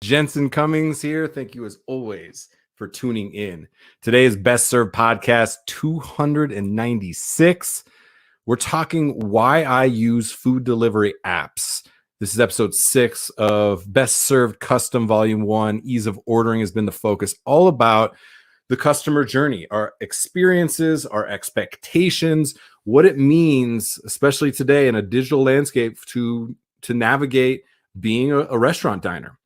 Jensen Cummings here. Thank you as always for tuning in. Today is Best Served Podcast 296. We're talking why I use food delivery apps. This is episode 6 of Best Served Custom Volume 1. Ease of ordering has been the focus, all about the customer journey, our experiences, our expectations, what it means, especially today in a digital landscape, to navigate being a restaurant diner.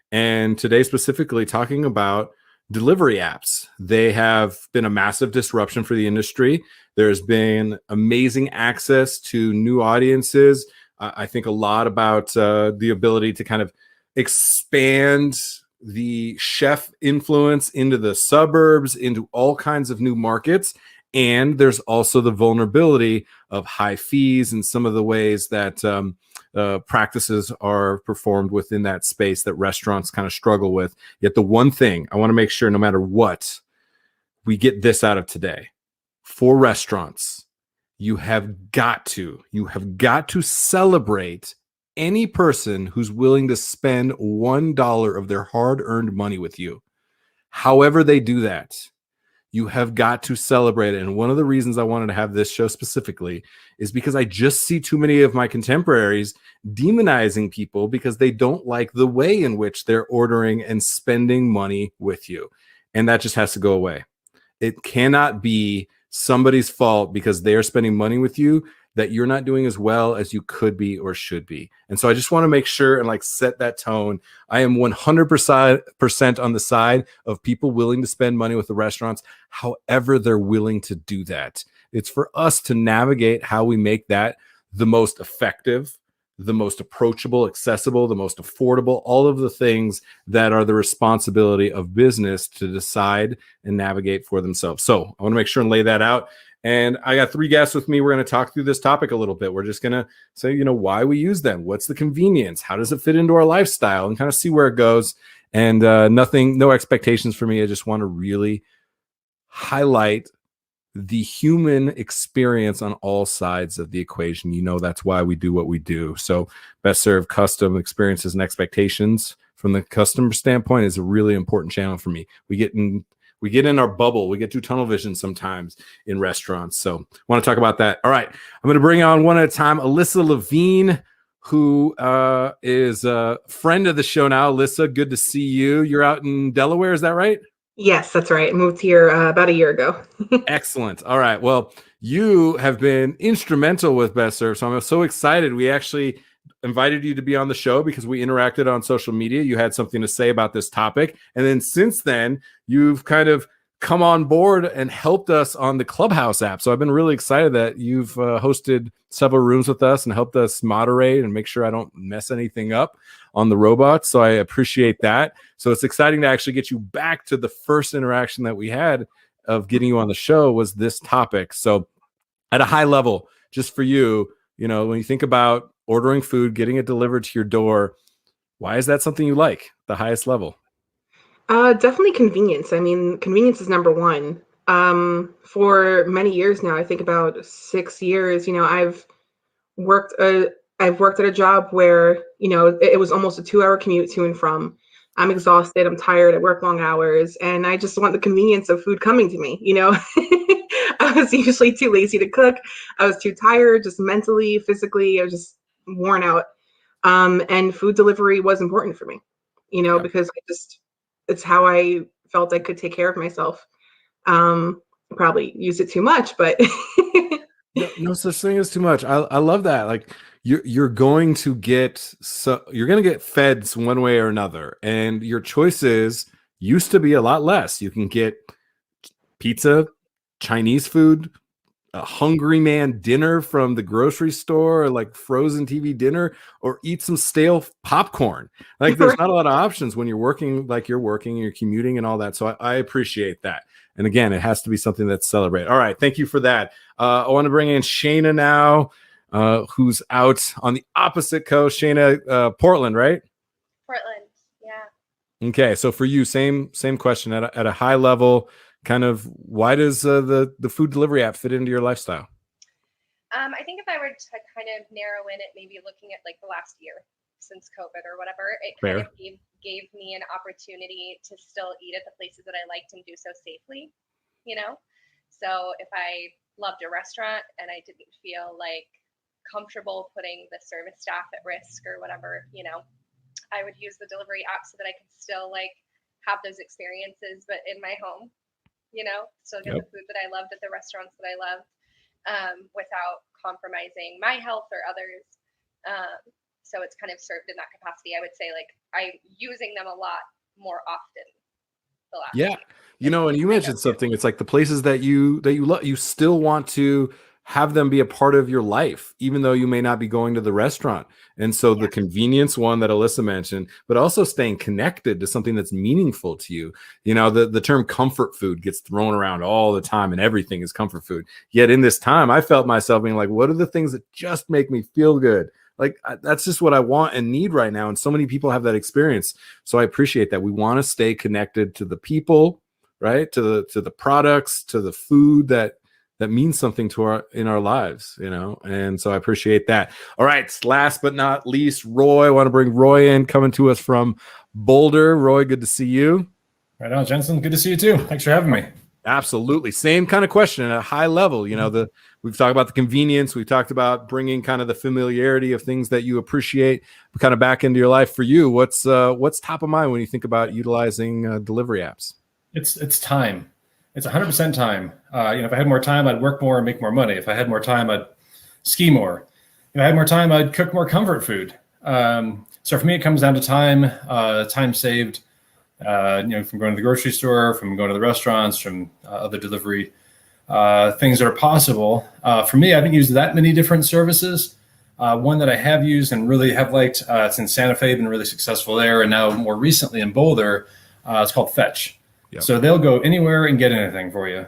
And today, specifically, talking about delivery apps. They have been a massive disruption for the industry. There's been amazing access to new audiences. I think a lot about the ability to kind of expand the chef influence into the suburbs, into all kinds of new markets. And there's also the vulnerability of high fees and some of the ways that practices are performed within that space that restaurants kind of struggle with. Yet the one thing I want to make sure, no matter what, we get this out of today. For restaurants, you have got to celebrate any person who's willing to spend $1 of their hard-earned money with you. However they do that, you have got to celebrate it. And one of the reasons I wanted to have this show specifically is because I just see too many of my contemporaries demonizing people because they don't like the way in which they're ordering and spending money with you. And that just has to go away. It cannot be somebody's fault because they are spending money with you that you're not doing as well as you could be or should be. And so I just want to make sure and set that tone. I am 100% on the side of people willing to spend money with the restaurants, however they're willing to do that. It's for us to navigate how we make that the most effective, the most approachable, accessible, the most affordable, all of the things that are the responsibility of business to decide and navigate for themselves. So I want to make sure and lay that out. And I got 3 guests with me. We're going to talk through this topic a little bit. We're just going to say, why we use them. What's the convenience? How does it fit into our lifestyle? And kind of see where it goes. And no expectations for me. I just want to really highlight the human experience on all sides of the equation. That's why we do what we do. So Best Served Custom Experiences and Expectations from the customer standpoint is a really important channel for me. We get in our bubble. We get too tunnel vision sometimes in restaurants. So I want to talk about that. All right. I'm going to bring on one at a time. Alyssa Levine, who is a friend of the show now. Alyssa, good to see you. You're out in Delaware. Is that right? Yes, that's right. I moved here about a year ago. Excellent. All right. Well, you have been instrumental with Best Served. So I'm so excited. We actually invited you to be on the show because we interacted on social media. You had something to say about this topic. And then since then, you've kind of come on board and helped us on the Clubhouse app. So I've been really excited that you've hosted several rooms with us and helped us moderate and make sure I don't mess anything up on the robots. So I appreciate that. So it's exciting to actually get you back to the first interaction that we had of getting you on the show was this topic. So at a high level, just for you, when you think about ordering food, getting it delivered to your door, why is that something you like, the highest level? Definitely convenience. I mean, convenience is number one. For many years now, I think about 6 years, I've worked at a job where, it was almost a 2-hour commute to and from. I'm exhausted, I'm tired, I work long hours, and I just want the convenience of food coming to me, I was usually too lazy to cook. I was too tired, just mentally, physically, I was just worn out. And food delivery was important for me, Yeah. because it's how I felt I could take care of myself. Probably use it too much, but No such thing as too much. I love that. You're going to get fed one way or another, and your choices used to be a lot less. You can get pizza, Chinese food, a hungry man dinner from the grocery store, or frozen TV dinner, or eat some stale popcorn. There's not a lot of options when you're working like you're working, you're commuting and all that. So I appreciate that. And again, it has to be something that's celebrated. All right. Thank you for that. I want to bring in Shayna now, who's out on the opposite coast. Shayna, Portland, right? Portland. Yeah. Okay. So for you, same question at a high level, kind of why does the food delivery app fit into your lifestyle? I think if I were to kind of narrow in it, maybe looking at the last year, since COVID or whatever, it kind Fair. of gave me an opportunity to still eat at the places that I liked and do so safely, you know? So if I loved a restaurant and I didn't feel like comfortable putting the service staff at risk or whatever, you know, I would use the delivery app so that I could still like have those experiences, but in my home, you know, still get Yep. the food that I loved at the restaurants that I loved, without compromising my health or others. So it's kind of served in that capacity. I would say like I'm using them a lot more often the last Yeah. week. You know, and you mentioned something. It's like the places that you love, you still want to have them be a part of your life, even though you may not be going to the restaurant. And so the convenience one that Alyssa mentioned, but also staying connected to something that's meaningful to you. You know, the term comfort food gets thrown around all the time and everything is comfort food. Yet in this time, I felt myself being like, what are the things that just make me feel good? Like that's just what I want and need right now. And so many people have that experience. So I appreciate that. We want to stay connected to the people, right? To the products, to the food that means something to our lives, you know. And so I appreciate that. All right, last but not least, Roy. I want to bring Roy in, coming to us from Boulder. Roy, good to see you. Right on, Jensen. Good to see you too. Thanks for having me. Absolutely. Same kind of question at a high level. You know, we've talked about the convenience. We've talked about bringing kind of the familiarity of things that you appreciate kind of back into your life. For you, what's top of mind when you think about utilizing delivery apps? It's time. It's 100% time. If I had more time, I'd work more and make more money. If I had more time, I'd ski more. If I had more time, I'd cook more comfort food. So for me, it comes down to time, time saved. From going to the grocery store, from going to the restaurants, from other delivery things that are possible. For me, I haven't used that many different services. One that I have used and really have liked, it's in Santa Fe, been really successful there. And now more recently in Boulder, it's called Fetch. Yep. So they'll go anywhere and get anything for you.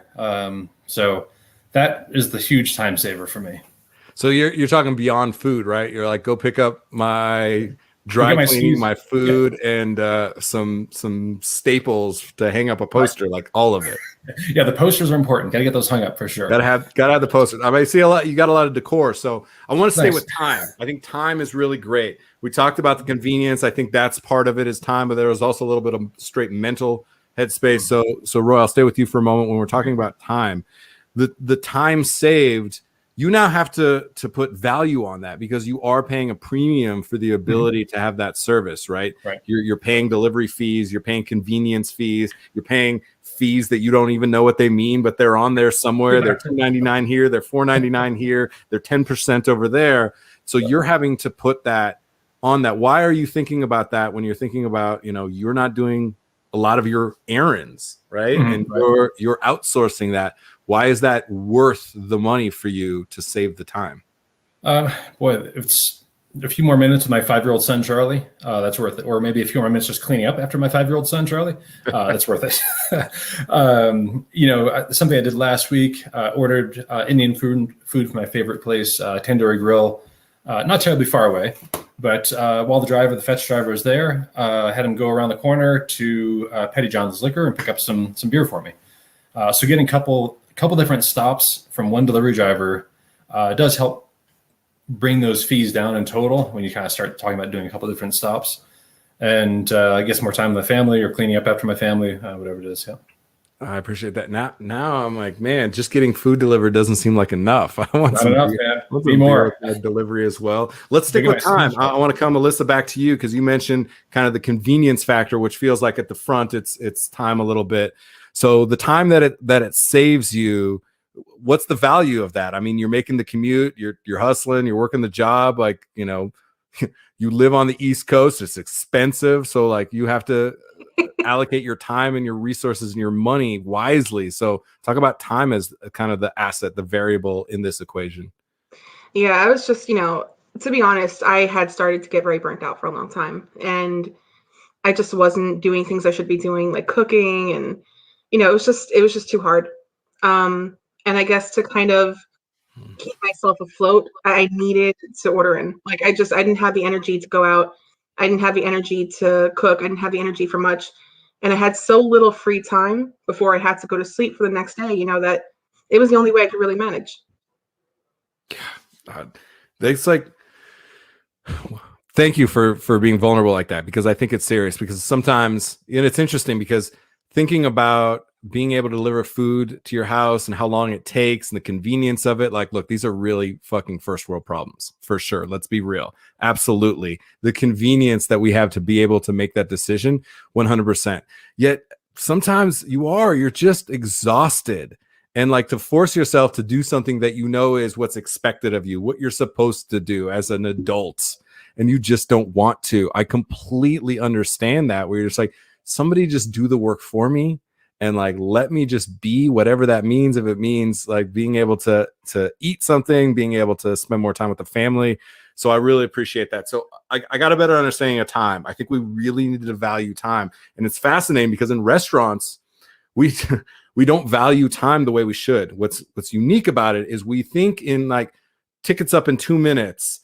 So that is the huge time saver for me. So you're talking beyond food, right? You're like, go pick up my dry cleaning, my food, and some staples to hang up a poster, like all of it. Yeah, the posters are important. Got to get those hung up for sure. Gotta have the posters. I mean, I see a lot. You got a lot of decor, so I want to stay with time. I think time is really great. We talked about the convenience. I think that's part of it is time, but there was also a little bit of straight mental headspace. So Roy, I'll stay with you for a moment when we're talking about time. The time saved, you now have to put value on that because you are paying a premium for the ability to have that service, right? You're paying delivery fees, you're paying convenience fees, you're paying fees that you don't even know what they mean, but they're on there somewhere. They're $2.99 here, they're $4.99 here, they're 10% over there. So you're having to put that on that. Why are you thinking about that when you're thinking about, you're not doing a lot of your errands, right? And you're outsourcing that. Why is that worth the money for you to save the time? It's a few more minutes with my 5-year-old son, Charlie. That's worth it. Or maybe a few more minutes just cleaning up after my 5-year-old son, Charlie. That's worth it. Something I did last week, ordered Indian food from my favorite place, Tandoori Grill, not terribly far away. But while the Fetch driver was there, I had him go around the corner to Petty John's Liquor and pick up some beer for me. So getting a couple different stops from one delivery driver does help bring those fees down in total when you kind of start talking about doing a couple different stops. And I guess more time with the family or cleaning up after my family, whatever it is. Yeah. I appreciate that. Now I'm like, man, just getting food delivered doesn't seem like enough. I want Not some enough, beer, man. Be more delivery as well. Let's stick with time. I want to come, Alyssa, back to you because you mentioned kind of the convenience factor, which feels like at the front it's time a little bit. So the time that it saves you, what's the value of that? I mean, you're making the commute, you're hustling, you're working the job, like you live on the East Coast, it's expensive, so like you have to allocate your time and your resources and your money wisely. So talk about time as kind of the asset, the variable in this equation. Yeah, I was just, to be honest, I had started to get very burnt out for a long time, and I just wasn't doing things I should be doing, like cooking, and it was just too hard. And I guess to kind of keep myself afloat, I needed to order in. Like I didn't have the energy to go out. I didn't have the energy to cook. I didn't have the energy for much. And I had so little free time before I had to go to sleep for the next day, that it was the only way I could really manage. God, it's like Thank you for being vulnerable like that, because I think it's serious. Because sometimes, and it's interesting because thinking about being able to deliver food to your house and how long it takes and the convenience of it, like, look, these are really fucking first world problems for sure. Let's be real. Absolutely. The convenience that we have to be able to make that decision, 100%. Yet sometimes you're just exhausted, and like to force yourself to do something that you know is what's expected of you, what you're supposed to do as an adult, and you just don't want to. I completely understand that, where you're just like, somebody just do the work for me and like let me just be, whatever that means. If it means like being able to eat something, being able to spend more time with the family. So I really appreciate that. So I got a better understanding of time. I think we really need to value time. And it's fascinating because in restaurants, we we don't value time the way we should. What's unique about it is we think in like tickets up in 2 minutes,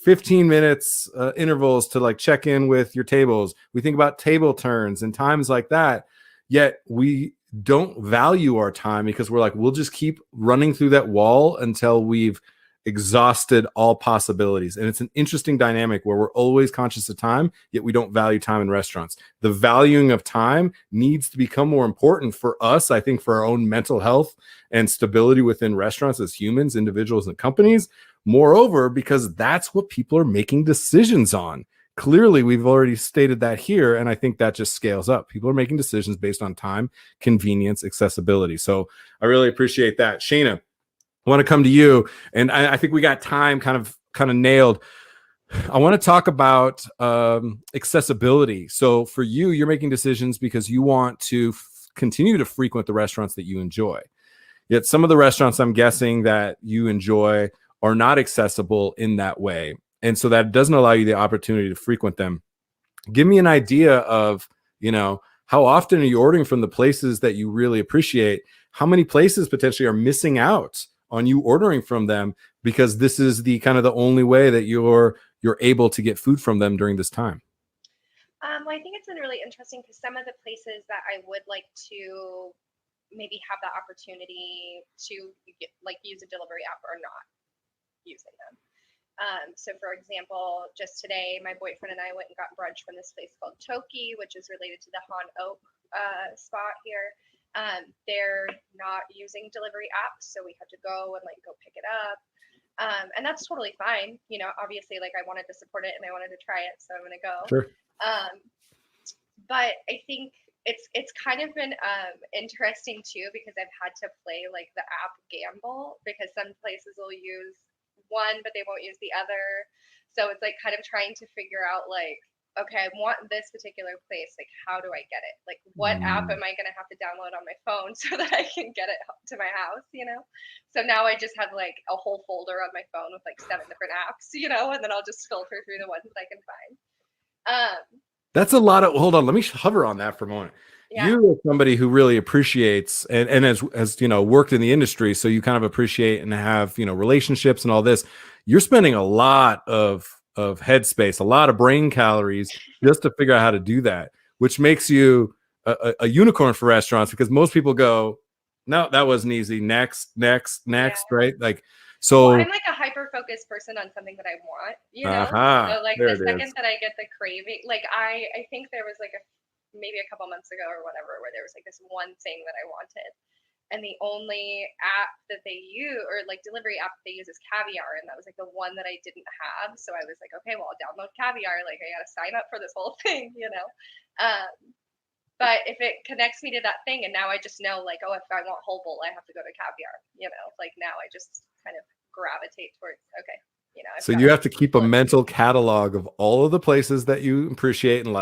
15 minutes intervals to like check in with your tables. We think about table turns and times like that. Yet we don't value our time because we're like, we'll just keep running through that wall until we've exhausted all possibilities. And it's an interesting dynamic where we're always conscious of time, yet we don't value time in restaurants. The valuing of time needs to become more important for us, I think, for our own mental health and stability within restaurants as humans, individuals, and companies. Moreover, because that's what people are making decisions on. Clearly, we've already stated that here, and I think that just scales up. People are making decisions based on time, convenience, accessibility. So I really appreciate that. Shayna, I want to come to you, and I think we got time kind of nailed. I want to talk about accessibility. So for you, you're making decisions because you want to continue to frequent the restaurants that you enjoy. Yet some of the restaurants I'm guessing that you enjoy are not accessible in that way. And so that doesn't allow you the opportunity to frequent them. Give me an idea of, how often are you ordering from the places that you really appreciate? How many places potentially are missing out on you ordering from them because this is the kind of the only way that you're able to get food from them during this time? Well, I think it's been really interesting because some of the places that I would like to maybe have the opportunity to use a delivery app are not using them. So for example, just today, my boyfriend and I went and got brunch from this place called Toki, which is related to the Han Oak spot here. They're not using delivery apps, so we had to go pick it up. And that's totally fine. Obviously, I wanted to support it and I wanted to try it, so I'm going to go. Sure. But I think it's kind of been interesting too, because I've had to play the app gamble, because some places will use one but they won't use the other. So it's kind of trying to figure out okay, I want this particular place, how do I get it? What app am I going to have to download on my phone so that I can get it to my house, So now I just have a whole folder on my phone with 7 different apps, and then I'll just filter through the ones that I can find. That's a lot of, hold on, let me hover on that for a moment. Yeah. You are somebody who really appreciates and has worked in the industry, so you kind of appreciate and have relationships and all this. You're spending a lot of headspace, a lot of brain calories just to figure out how to do that, which makes you a unicorn for restaurants, because most people go, no, that wasn't easy. Next, yeah. Right? So I'm a hyper-focused person on something that I want, So the second that I get the craving, I think there was maybe a couple months ago or whatever, where there was this one thing that I wanted, and the only app that they use, or delivery app that they use, is Caviar, and that was the one that I didn't have. So I was okay, well, I'll download Caviar. I gotta sign up for this whole thing, But if it connects me to that thing, and now I just know oh, if I want whole bowl, I have to go to Caviar, now I just kind of gravitate towards, okay, so you have to keep a mental catalog of all of the places that you appreciate and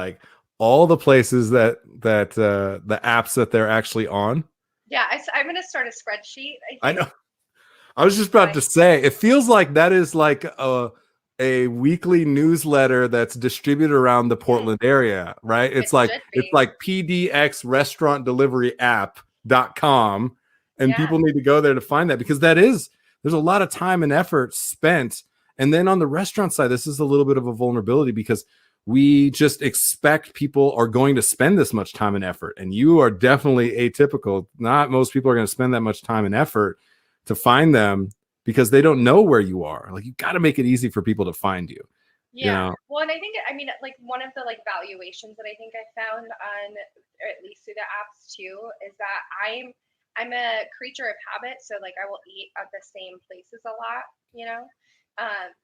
all the places that the apps that they're actually on. Yeah, I'm going to start a spreadsheet. I know. I was just about to say, it feels like that is a weekly newsletter that's distributed around the Portland area, right? It's pdxrestaurantdelivuryapp.com, and people need to go there to find that, because there's a lot of time and effort spent. And then on the restaurant side, this is a little bit of a vulnerability, because we just expect people are going to spend this much time and effort. And you are definitely atypical. Not most people are going to spend that much time and effort to find them, because they don't know where you are. You got to make it easy for people to find you. You Yeah. know, Well, and I think, I mean, like one of the like valuations that I think I found on, or at least through the apps too, is that I'm a creature of habit. So like I will eat at the same places a lot, you know?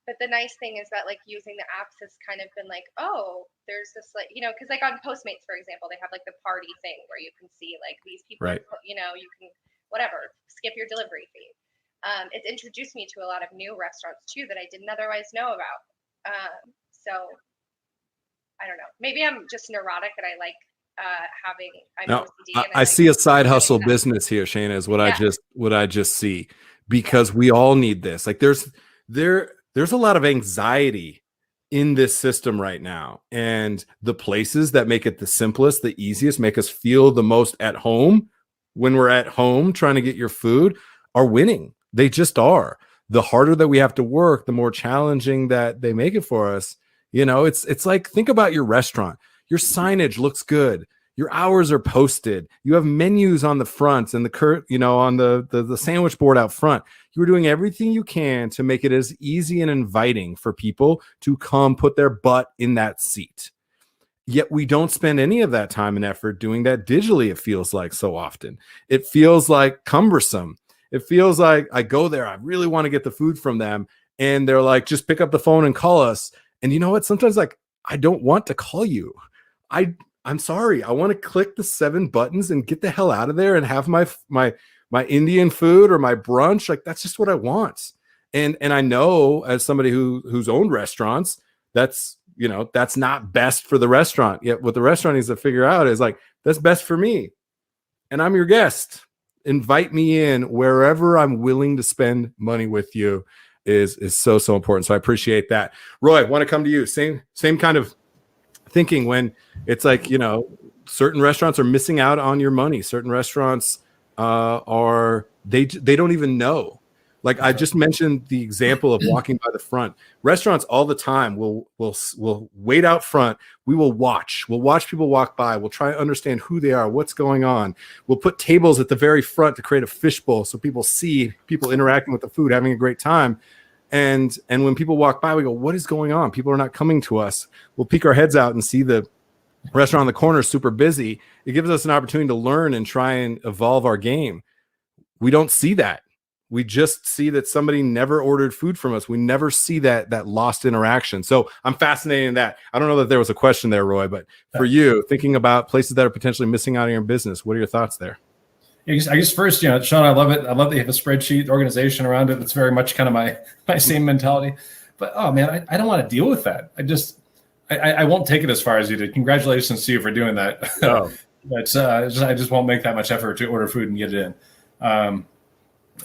But the nice thing is that like using the apps has kind of been like, oh, there's this like, you know, because like on Postmates, for example, they have like the party thing where you can see like these people, right. you know, you can whatever, skip your delivery fee. It's introduced me to a lot of new restaurants too that I didn't otherwise know about. So I don't know. Maybe I'm just neurotic and I like having I'm Now, OCD I, and I I see a side like hustle that. business here, Shayna, is what Yeah. I just see, because we all need this. Like there's a lot of anxiety in this system right now. And the places that make it the simplest, the easiest, make us feel the most at home when we're at home trying to get your food are winning. They just are. The harder that we have to work, the more challenging that they make it for us. You know, it's like, think about your restaurant. Your signage looks good. Your hours are posted. You have menus on the front and on the sandwich board out front. You're doing everything you can to make it as easy and inviting for people to come put their butt in that seat. Yet we don't spend any of that time and effort doing that digitally. It feels like so often. It feels like cumbersome. It feels like I go there, I really want to get the food from them, and they're like, just pick up the phone and call us. And you know what? Sometimes like I don't want to call you. I'm sorry. I want to click the 7 buttons and get the hell out of there and have my Indian food or my brunch. Like that's just what I want. And I know, as somebody who's owned restaurants, that's not best for the restaurant. Yet what the restaurant needs to figure out is like, that's best for me. And I'm your guest. Invite me in wherever I'm willing to spend money with you is so important. So I appreciate that. Roy, I want to come to you. Same kind of thinking when it's like, certain restaurants are missing out on your money. Certain restaurants they don't even know. Like I just mentioned the example of walking by the front. Restaurants all the time will wait out front. We'll watch people walk by. We'll try to understand who they are, what's going on. We'll put tables at the very front to create a fishbowl so people see people interacting with the food, having a great time. And when people walk by, we go, what is going on? People are not coming to us. We'll peek our heads out and see the restaurant on the corner is super busy. It gives us an opportunity to learn and try and evolve our game. We don't see that. We just see that somebody never ordered food from us. We never see that lost interaction. So I'm fascinated in that. I don't know that there was a question there, Roy, but for you, thinking about places that are potentially missing out on your business, what are your thoughts there? I guess first, Sean, I love it. I love that you have a spreadsheet organization around it. It's very much kind of my same mentality. But oh man, I don't want to deal with that. I won't take it as far as you did. Congratulations to you for doing that. Oh. But I just won't make that much effort to order food and get it in.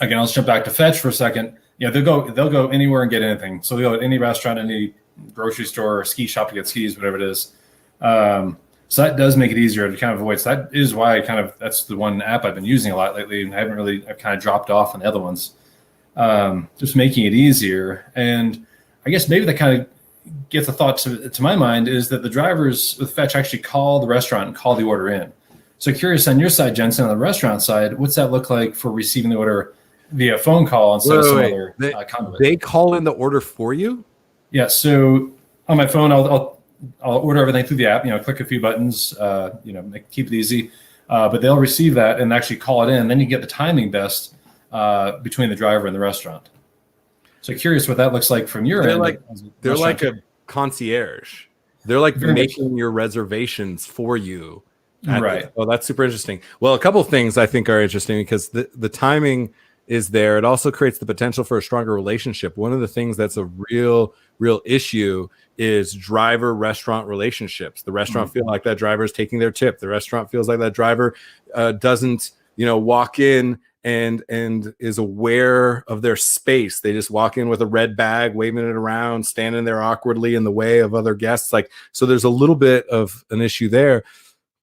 Again, let's jump back to Fetch for a second. They'll go anywhere and get anything. So they'll go to any restaurant, any grocery store, or ski shop to get skis, whatever it is. So that does make it easier to kind of avoid. So that is why that's the one app I've been using a lot lately, and I've kind of dropped off on the other ones. Just making it easier. And I guess maybe that kind of gets a thought to my mind is that the drivers with Fetch actually call the restaurant and call the order in. So curious on your side, Jensen, on the restaurant side, what's that look like for receiving the order via phone call instead of some other conduit? They call in the order for you? Yeah. So on my phone, I'll order everything through the app. Click a few buttons. Keep it easy. But they'll receive that and actually call it in. Then you get the timing best between the driver and the restaurant. So curious what that looks like from your end. They're like a concierge. They're like making your reservations for you. Right. Oh, that's super interesting. Well, a couple of things I think are interesting because the timing is there. It also creates the potential for a stronger relationship. One of the things that's a real issue is driver-restaurant relationships. The restaurant feel like that driver is taking their tip. The restaurant feels like that driver doesn't, walk in and is aware of their space. They just walk in with a red bag, waving it around, standing there awkwardly in the way of other guests. So there's a little bit of an issue there.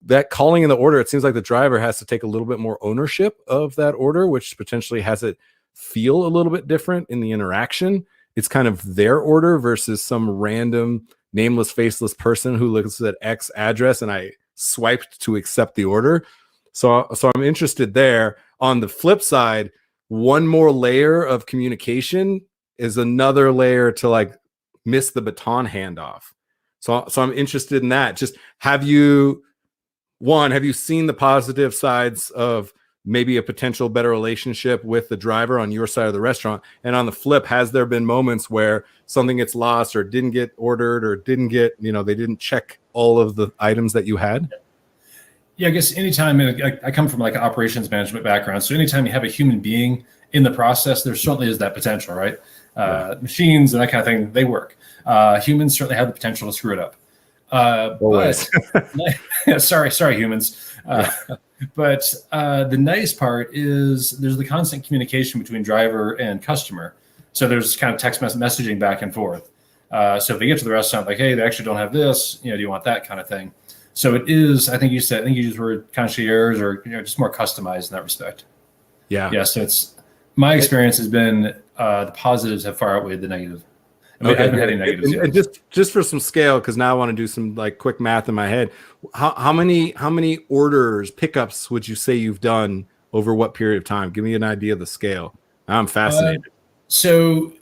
That calling in the order, it seems like the driver has to take a little bit more ownership of that order, which potentially has it feel a little bit different in the interaction. It's kind of their order versus some random nameless, faceless person who looks at X address and I swiped to accept the order. So I'm interested there. On the flip side, one more layer of communication is another layer to miss the baton handoff. So I'm interested in that. Just have you seen the positive sides of maybe a potential better relationship with the driver on your side of the restaurant? And on the flip, has there been moments where something gets lost or didn't get ordered or didn't get, they didn't check all of the items that you had? Yeah, I guess anytime, I come from like an operations management background. So anytime you have a human being in the process, there certainly is that potential, right? Machines and that kind of thing, they work. Humans certainly have the potential to screw it up. Always. But, sorry, humans. But the nice part is there's the constant communication between driver and customer. So there's kind of text messaging back and forth. So if they get to the restaurant, like, hey, they actually don't have this, do you want that kind of thing? So it is, I think you used the word concierge or just more customized in that respect. Yeah. So it's, my experience has been the positives have far outweighed the negative. I haven't had any negatives yet. And just for some scale, because now I want to do some like quick math in my head. How many orders, pickups would you say you've done over what period of time? Give me an idea of the scale. I'm fascinated. So,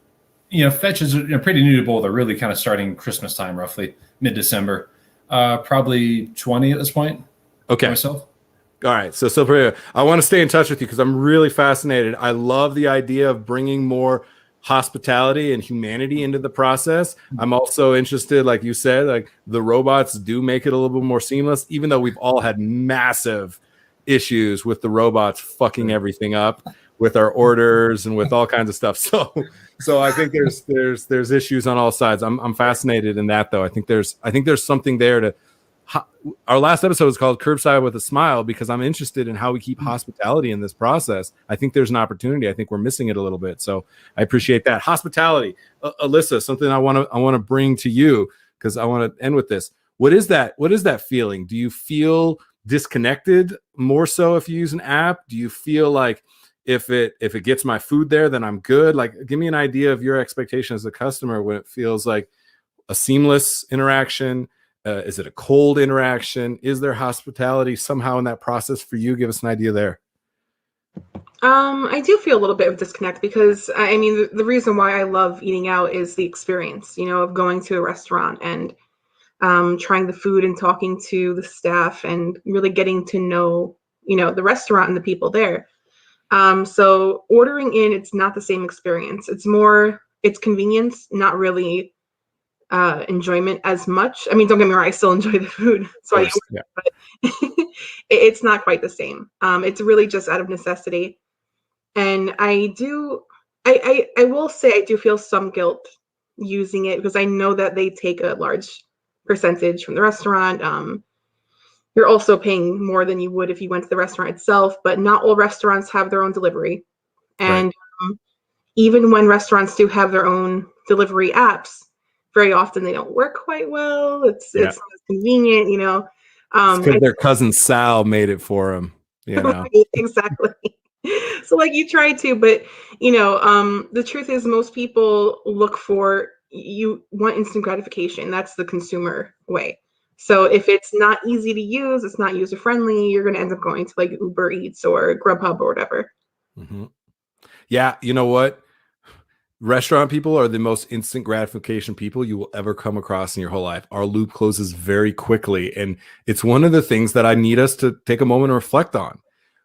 Fetch is pretty new to both. They're really kind of starting Christmas time, roughly mid-December. Probably 20 at this point. Okay. Myself. All right. So I want to stay in touch with you because I'm really fascinated. I love the idea of bringing more hospitality and humanity into the process. I'm also interested, like you said, like the robots do make it a little bit more seamless, even though we've all had massive issues with the robots fucking everything up with our orders and with all kinds of stuff. So I think there's issues on all sides. I'm fascinated in that though. I think there's something there to. Our last episode was called Curbside with a Smile because I'm interested in how we keep hospitality in this process. I think there's an opportunity. I think we're missing it a little bit. So I appreciate that. Hospitality. Alyssa, something I want to bring to you because I want to end with this. What is that feeling? Do you feel disconnected more so if you use an app? Do you feel like if it gets my food there, then I'm good? Like, give me an idea of your expectation as a customer when it feels like a seamless interaction. Is it a cold interaction? Is there hospitality somehow in that process for you? Give us an idea there. I do feel a little bit of disconnect because the reason why I love eating out is the experience, of going to a restaurant and trying the food and talking to the staff and really getting to know, the restaurant and the people there. So ordering in, it's not the same experience. It's convenience, not really enjoyment as much. Don't get me wrong, I still enjoy the food, so but it's not quite the same. It's really just out of necessity. And I will say I do feel some guilt using it because I know that they take a large percentage from the restaurant. You're also paying more than you would if you went to the restaurant itself, but not all restaurants have their own delivery. And even when restaurants do have their own delivery apps, very often they don't work quite well. It's not as convenient, because their cousin Sal made it for them. Exactly. So like you try to, but the truth is most people you want instant gratification. That's the consumer way. So if it's not easy to use, it's not user friendly, you're going to end up going to like Uber Eats or Grubhub or whatever. Mm-hmm. Yeah. You know what? Restaurant people are the most instant gratification people you will ever come across in your whole life. Our loop closes very quickly. And it's one of the things that I need us to take a moment and reflect on.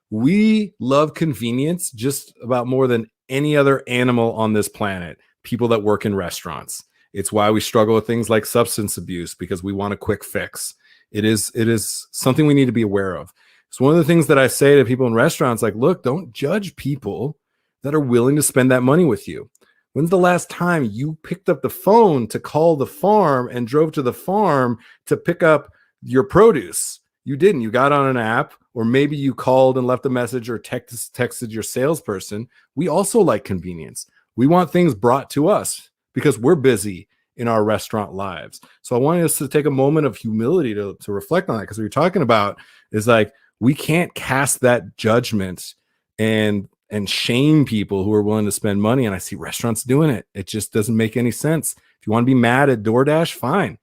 We love convenience just about more than any other animal on this planet, people that work in restaurants. It's why we struggle with things like substance abuse because we want a quick fix. It is something we need to be aware of. It's one of the things that I say to people in restaurants, like, look, don't judge people that are willing to spend that money with you. When's the last time you picked up the phone to call the farm and drove to the farm to pick up your produce? You didn't. You got on an app, or maybe you called and left a message or texted your salesperson. We also like convenience. We want things brought to us because we're busy in our restaurant lives. So I wanted us to take a moment of humility to reflect on that, because what you're talking about is like, we can't cast that judgment and shame people who are willing to spend money. And I see restaurants doing it. It just doesn't make any sense. If you want to be mad at DoorDash, fine.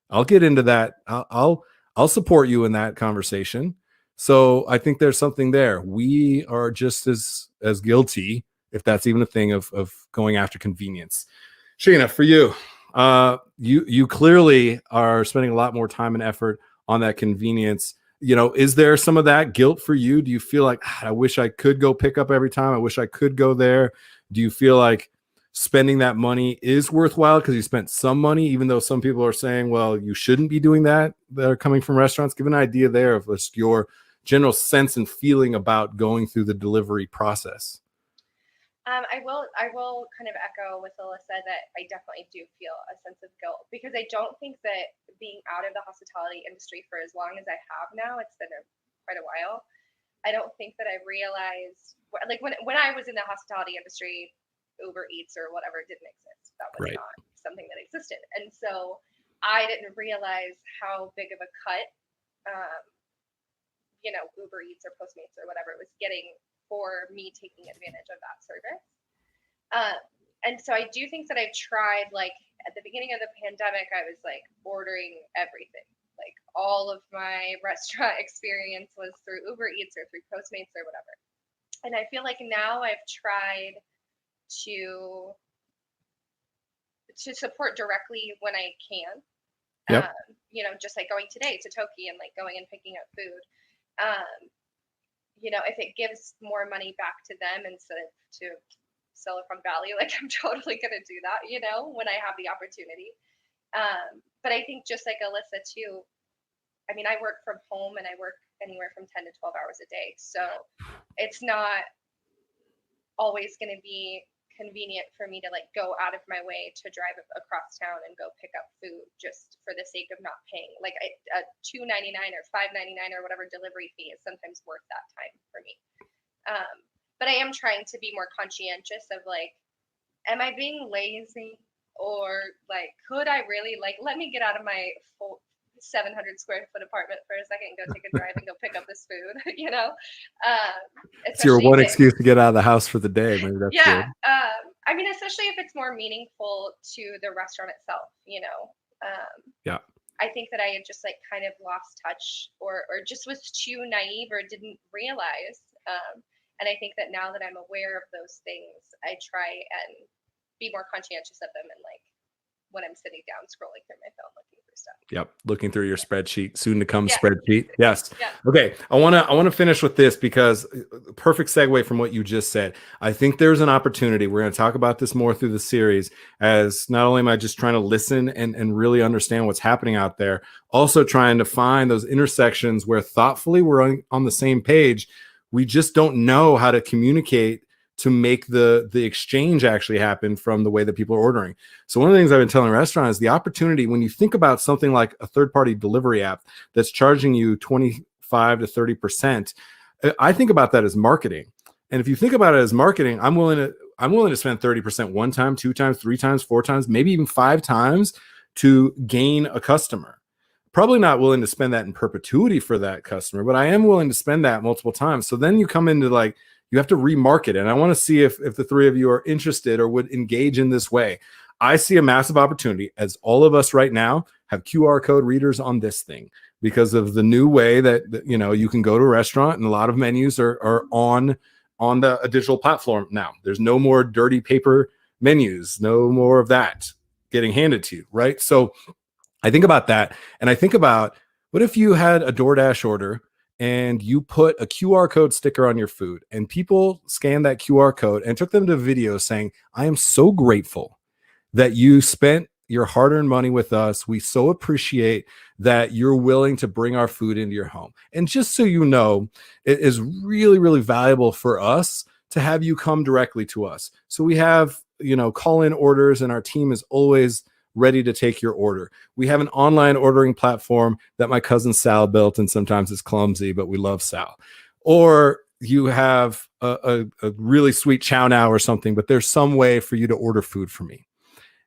I'll get into that. I'll support you in that conversation. So I think there's something there. We are just as guilty, if that's even a thing, of going after convenience. Sheena, for you, You clearly are spending a lot more time and effort on that convenience. You know, is there some of that guilt for you? Do you feel like, I wish I could go pick up every time? I wish I could go there. Do you feel like spending that money is worthwhile because you spent some money, even though some people are saying, well, you shouldn't be doing that are coming from restaurants? Give an idea there of just your general sense and feeling about going through the delivery process. I will kind of echo with Alyssa that I definitely do feel a sense of guilt, because I don't think that being out of the hospitality industry for as long as I have now, it's been quite a while. I don't think that I realized, like when I was in the hospitality industry, Uber Eats or whatever didn't exist. That was Right. not something that existed. And so I didn't realize how big of a cut, Uber Eats or Postmates or whatever was getting for me taking advantage of that service. And so I do think that I've tried, like at the beginning of the pandemic, I was like ordering everything. Like all of my restaurant experience was through Uber Eats or through Postmates or whatever. And I feel like now I've tried to support directly when I can. Yep. Just like going today to Toki and like going and picking up food. If it gives more money back to them instead of to Silicon Valley, like I'm totally gonna do that, when I have the opportunity. But I think just like Alyssa too, I mean, I work from home and I work anywhere from 10 to 12 hours a day. So it's not always going to be convenient for me to like go out of my way to drive across town and go pick up food just for the sake of not paying. Like a $2.99 or $5.99 or whatever delivery fee is sometimes worth that time for me. But I am trying to be more conscientious of like, am I being lazy, or like, could I really let me get out of my 700 square foot apartment for a second and go take a drive and go pick up this food, It's your one excuse to get out of the house for the day. Maybe that's yeah. good. I mean, especially if it's more meaningful to the restaurant itself, Yeah. I think that I had just like kind of lost touch or just was too naive or didn't realize. And I think that now that I'm aware of those things, I try and be more conscientious of them, and like when I'm sitting down scrolling through my phone looking for stuff. Yep, looking through your spreadsheet, soon to come Yeah. spreadsheet. Yes. Yeah. Okay, I want to finish with this because perfect segue from what you just said. I think there's an opportunity. We're going to talk about this more through the series, as not only am I just trying to listen and really understand what's happening out there, also trying to find those intersections where thoughtfully we're on the same page. We just don't know how to communicate to make the exchange actually happen from the way that people are ordering. So one of the things I've been telling restaurants is the opportunity, when you think about something like a third-party delivery app that's charging you 25 to 30%, I think about that as marketing. And if you think about it as marketing, I'm willing to spend 30% one time, 2 times, 3 times, 4 times, maybe even 5 times to gain a customer. Probably not willing to spend that in perpetuity for that customer, but I am willing to spend that multiple times. So then you come into like, you have to remarket. And I want to see if the three of you are interested or would engage in this way. I see a massive opportunity, as all of us right now have QR code readers on this thing, because of the new way that you can go to a restaurant and a lot of menus are on a digital platform now. There's no more dirty paper menus, no more of that getting handed to you, right? So I think about that, and I think about, what if you had a DoorDash order and you put a QR code sticker on your food, and people scanned that QR code and took them to a video saying, I am so grateful that you spent your hard-earned money with us. We so appreciate that you're willing to bring our food into your home. And just so you know, it is really, really valuable for us to have you come directly to us. So we have, call-in orders, and our team is always ready to take your order. We have an online ordering platform that my cousin Sal built, and sometimes it's clumsy, but we love Sal. Or you have a really sweet chow now or something, but there's some way for you to order food for me.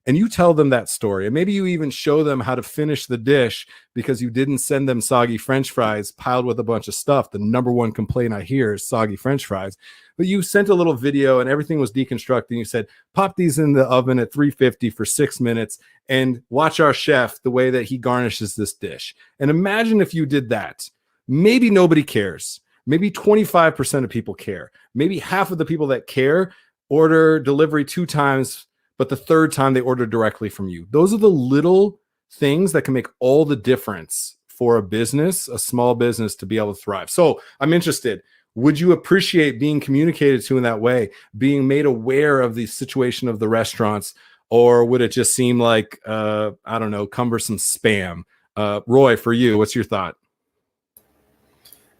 And you tell them that story, and maybe you even show them how to finish the dish because you didn't send them soggy French fries piled with a bunch of stuff. The number one complaint I hear is soggy French fries. But you sent a little video and everything was deconstructed. And you said, pop these in the oven at 350 for 6 minutes and watch our chef, the way that he garnishes this dish. And imagine if you did that. Maybe nobody cares. Maybe 25% of people care. Maybe half of the people that care order delivery 2 times but the third time they order directly from you. Those are the little things that can make all the difference for a business, a small business, to be able to thrive. So I'm interested. Would you appreciate being communicated to in that way, being made aware of the situation of the restaurants, or would it just seem like, I don't know, cumbersome spam? Roy, for you, what's your thought?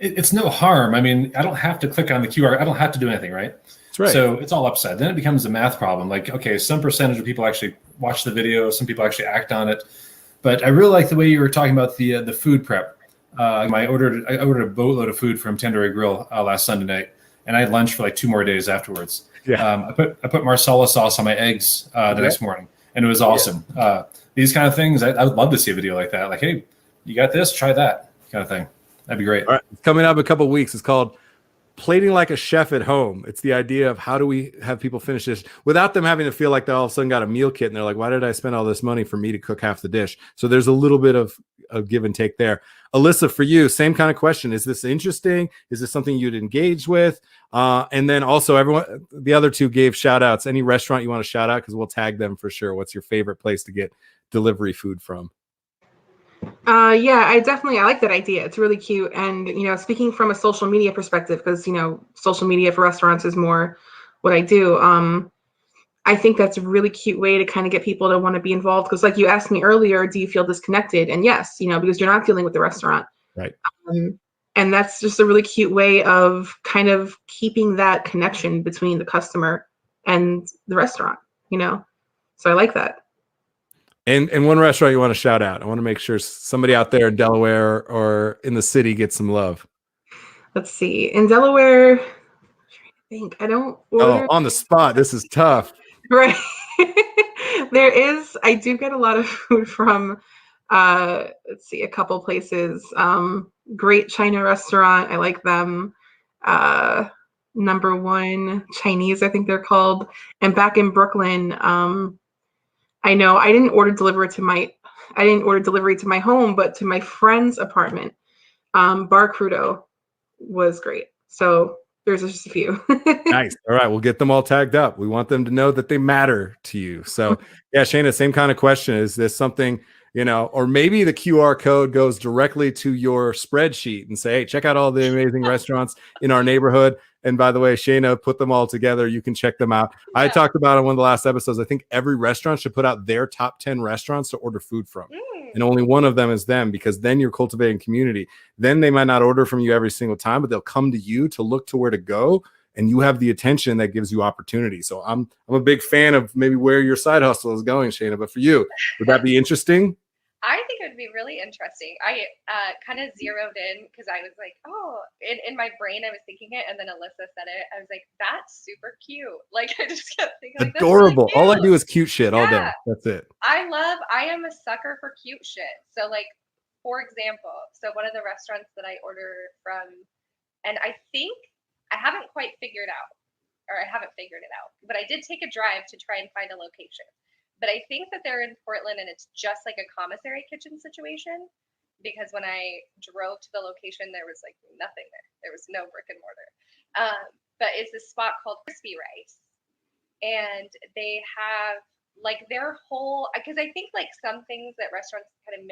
It's no harm. I mean, I don't have to click on the QR. I don't have to do anything, right? That's right. So it's all upside. Then it becomes a math problem. Like, okay, some percentage of people actually watch the video, some people actually act on it. But I really like the way you were talking about the food prep. I ordered a boatload of food from Tenderry Grill last Sunday night, and I had lunch for like 2 more days afterwards. Yeah. I put Marsala sauce on my eggs the next morning, and it was awesome. These kind of things, I would love to see a video like that. Like, hey, you got this? Try that kind of thing. That'd be great. All right. It's coming up in a couple of weeks. It's called Plating Like a Chef at Home. It's the idea of how do we have people finish this without them having to feel like they all of a sudden got a meal kit and they're like, why did I spend all this money for me to cook half the dish? So there's a little bit of give and take there. Alyssa, for you, same kind of question. Is this interesting? Is this something you'd engage with? And then also everyone, the other two gave shout outs. Any restaurant you want to shout out? Because we'll tag them for sure. What's your favorite place to get delivery food from? Yeah, I like that idea. It's really cute. And, speaking from a social media perspective, because, social media for restaurants is more what I do. I think that's a really cute way to kind of get people to want to be involved. Because like you asked me earlier, do you feel disconnected? And yes, because you're not dealing with the restaurant. Right. And that's just a really cute way of kind of keeping that connection between the customer and the restaurant, So I like that. And one restaurant you want to shout out. I want to make sure somebody out there in Delaware or in the city gets some love. Let's see. In Delaware, I don't order. On the spot. This is tough. Right. I do get a lot of food from, let's see, a couple places. Great China restaurant. I like them. Number One Chinese, I think they're called. And back in Brooklyn, I know I didn't order delivery to my home, but to my friend's apartment. Bar Crudo was great. So there's just a few. Nice. All right. We'll get them all tagged up. We want them to know that they matter to you. So yeah, Shayna, same kind of question. Is this something, or maybe the QR code goes directly to your spreadsheet and say, hey, check out all the amazing restaurants in our neighborhood. And by the way, Shayna put them all together. You can check them out. Yeah. I talked about in one of the last episodes, I think every restaurant should put out their top 10 restaurants to order food from. And only one of them is them, because then you're cultivating community. Then they might not order from you every single time, but they'll come to you to look to where to go. And you have the attention that gives you opportunity. So I'm a big fan of maybe where your side hustle is going, Shayna. But for you, would that be interesting? I think it would be really interesting. I kind of zeroed in because I was like, oh, in my brain, I was thinking it. And then Alyssa said it. I was like, that's super cute. Like, I just kept thinking, like, adorable. That's really all I do is cute shit all day. That's it. I am a sucker for cute shit. So, like, for example, one of the restaurants that I order from, and I think I haven't quite figured it out, but I did take a drive to try and find a location. But I think that they're in Portland, and it's just like a commissary kitchen situation, because when I drove to the location, there was like nothing there. There was no brick and mortar. But it's this spot called Crispy Rice, and they have like their whole, because I think like some things that restaurants kind of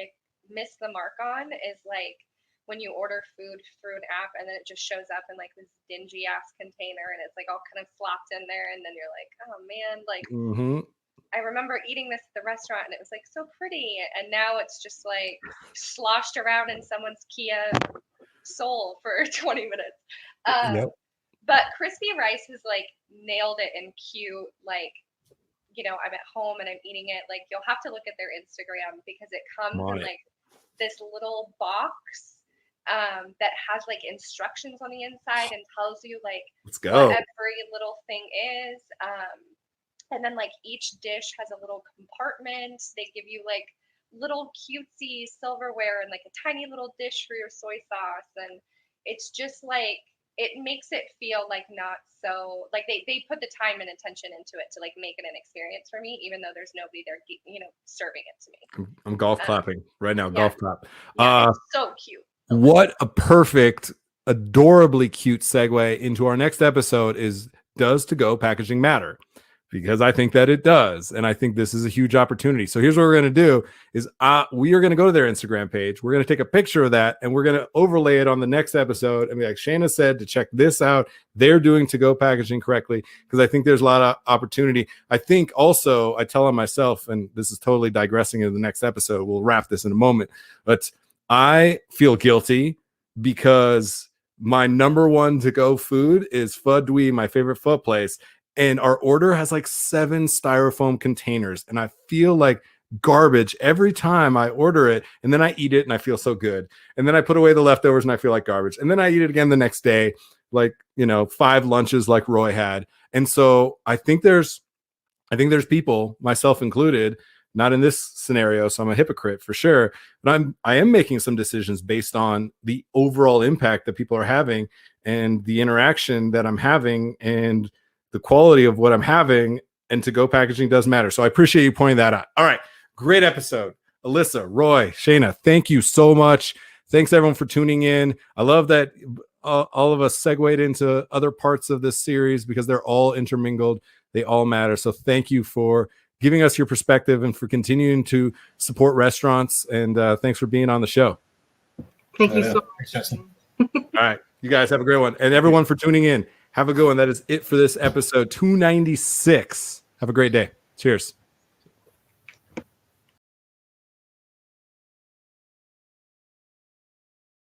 miss the mark on is like when you order food through an app and then it just shows up in like this dingy ass container and it's like all kind of slopped in there, and then you're like, oh man, like. Mm-hmm. I remember eating this at the restaurant and it was like so pretty, and now it's just like sloshed around in someone's Kia Soul for 20 minutes. Yep. But Crispy Rice has like nailed it in cute, like, I'm at home and I'm eating it. Like, you'll have to look at their Instagram because it comes in like this little box that has like instructions on the inside and tells you like what every little thing is. And then like each dish has a little compartment. They give you like little cutesy silverware and like a tiny little dish for your soy sauce. And it's just like, it makes it feel like not so, like they put the time and attention into it to like make it an experience for me, even though there's nobody there, serving it to me. I'm golf clapping right now. Yeah. Golf clap. Yeah, it's so cute. What a perfect, adorably cute segue into our next episode is, does to-go packaging matter? because I think that it does. And I think this is a huge opportunity. So here's what we're going to do is we are going to go to their Instagram page. We're going to take a picture of that and we're going to overlay it on the next episode and be like, Shayna said to check this out. They're doing to-go packaging correctly, because I think there's a lot of opportunity. I think also I tell on myself, and this is totally digressing into the next episode. We'll wrap this in a moment, but I feel guilty because my number one to-go food is Pho Dui, my favorite pho place. And our order has like 7 styrofoam containers. And I feel like garbage every time I order it. And then I eat it and I feel so good. And then I put away the leftovers and I feel like garbage. And then I eat it again the next day, like, 5 lunches like Roy had. And so I think there's people, myself included, not in this scenario, so I'm a hypocrite for sure, but I am making some decisions based on the overall impact that people are having and the interaction that I'm having and the quality of what I'm having, and to-go packaging does matter. So I appreciate you pointing that out. All right, great episode. Alyssa, Roy, Shayna, thank you so much. Thanks everyone for tuning in. I love that all of us segued into other parts of this series because they're all intermingled. They all matter. So thank you for giving us your perspective and for continuing to support restaurants. And thanks for being on the show. Thank you so much. Thanks, Justin. All right, you guys have a great one. And everyone for tuning in. Have a good one. That is it for this episode 296. Have a great day. Cheers.